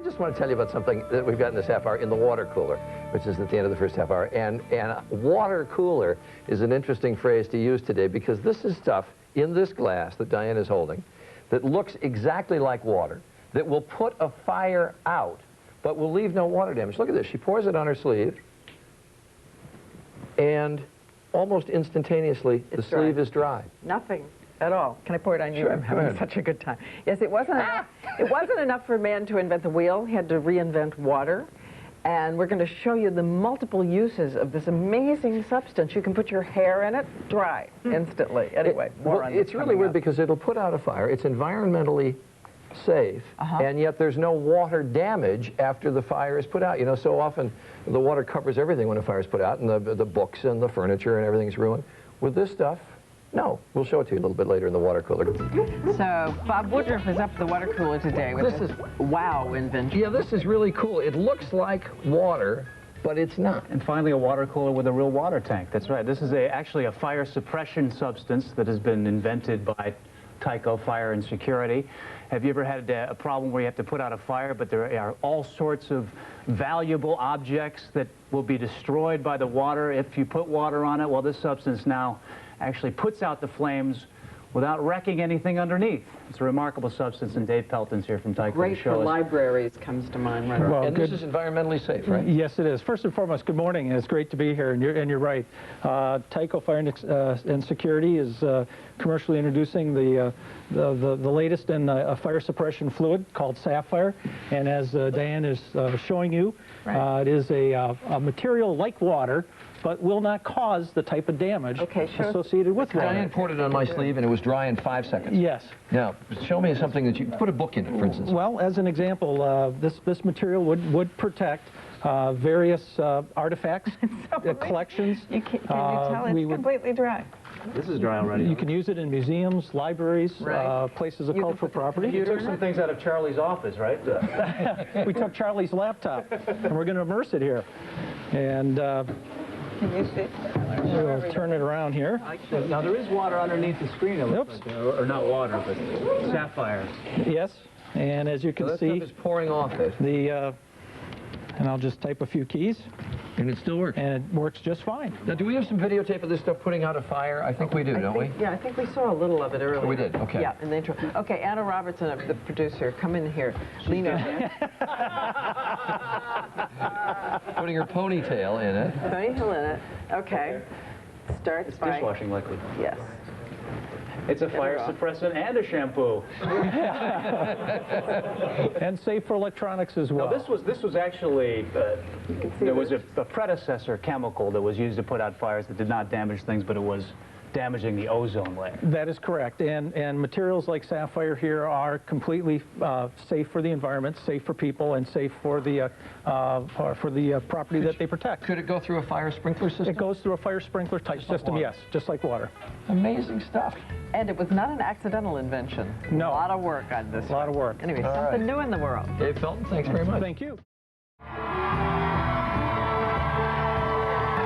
just want to tell you about something that we've got in this half hour in the water cooler, which is at the end of the first half hour. And water cooler is an interesting phrase to use today because this is stuff in this glass that Diane is holding that looks exactly like water, that will put a fire out, but will leave no water damage. Look at this. She pours it on her sleeve, and almost instantaneously, the sleeve is dry. Nothing at all. Can I pour it on you? Sure, I'm having such a good time. Yes, it wasn't enough for man to invent the wheel. He had to reinvent water. And we're going to show you the multiple uses of this amazing substance. You can put your hair in it, dry instantly. Anyway, it's really weird because it'll put out a fire. It's environmentally safe, and yet there's no water damage after the fire is put out. You know, so often the water covers everything when a fire is put out, and the books and the furniture and everything's ruined. With this stuff, no. We'll show it to you a little bit later in the water cooler. So Bob Woodruff is up at the water cooler today with this wow invention. Yeah, this is really cool. It looks like water, but it's not. And finally, a water cooler with a real water tank. That's right. This is actually a fire suppression substance that has been invented by Tyco Fire and Security. Have you ever had a problem where you have to put out a fire, but there are all sorts of valuable objects that will be destroyed by the water if you put water on it? Well, this substance now actually puts out the flames without wrecking anything underneath. It's a remarkable substance, and Dave Pelton's here from Tyco to show us. Great for libraries comes to mind right away. Well, and this is environmentally safe, right? Yes, it is. First and foremost, good morning, and it's great to be here, and you're right. Tyco Fire and Security is commercially introducing the latest in a fire suppression fluid called Sapphire, and as Diane is showing you, it is a material like water, but will not cause the type of damage associated with water. Diane poured it on my sleeve, and it was dry in 5 seconds. Yes. Now, show me something that you put a book in it, for instance. Well, as an example, this material would protect various artifacts, collections. Can you tell it's completely dry? This is dry already. You can use it in museums, libraries, places of cultural property. You took some things out of Charlie's office, right? We took Charlie's laptop, and we're going to immerse it here. And can you see? we'll turn it around here. Now, there is water underneath the screen, it looks like, or not water, but sapphire. Yes, and as you can see, stuff is pouring off it. And I'll just type a few keys. And it still works. And it works just fine. Now, do we have some videotape of this stuff putting out a fire? I think we do, don't we? Yeah, I think we saw a little of it earlier. Oh, we did, okay. Yeah, in the intro. Okay, Anna Robertson, the producer, come in here. Lean over. Putting her ponytail in it. Ponytail in it. Okay. Starts It's by... dishwashing liquid. Yes. It's a fire suppressant and a shampoo. And safe for electronics as well. Now, this was actually, there was a predecessor chemical that was used to put out fires that did not damage things, but it was damaging the ozone layer. That is correct, and materials like Sapphire here are completely safe for the environment, safe for people, and safe for the property that they protect. Could it go through a fire sprinkler system? It goes through a fire sprinkler type system, yes, just like water. Amazing stuff. And it was not an accidental invention. No. A lot of work on this. A lot of work. Anyway, something new in the world. Dave Felton, thanks very much. Thank you.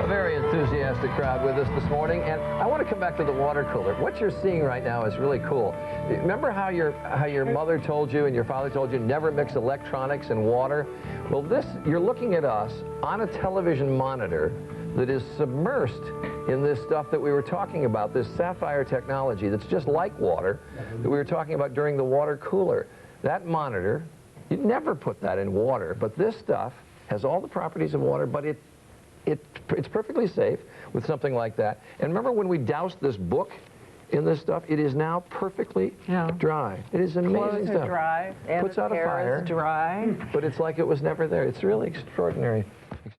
A very enthusiastic crowd with us this morning, and I want to come back to the water cooler. What you're seeing right now is really cool. Remember how your mother told you and your father told you never mix electronics and water? Well, you're looking at us on a television monitor that is submersed in this stuff that we were talking about, this sapphire technology that's just like water that we were talking about during the water cooler. That monitor, you'd never put that in water, but this stuff has all the properties of water, but it's perfectly safe with something like that. And remember when we doused this book in this stuff? It is now perfectly dry. It is amazing Clothes stuff. Are dry. Puts out a fire. Hair is dry. But it's like it was never there. It's really extraordinary.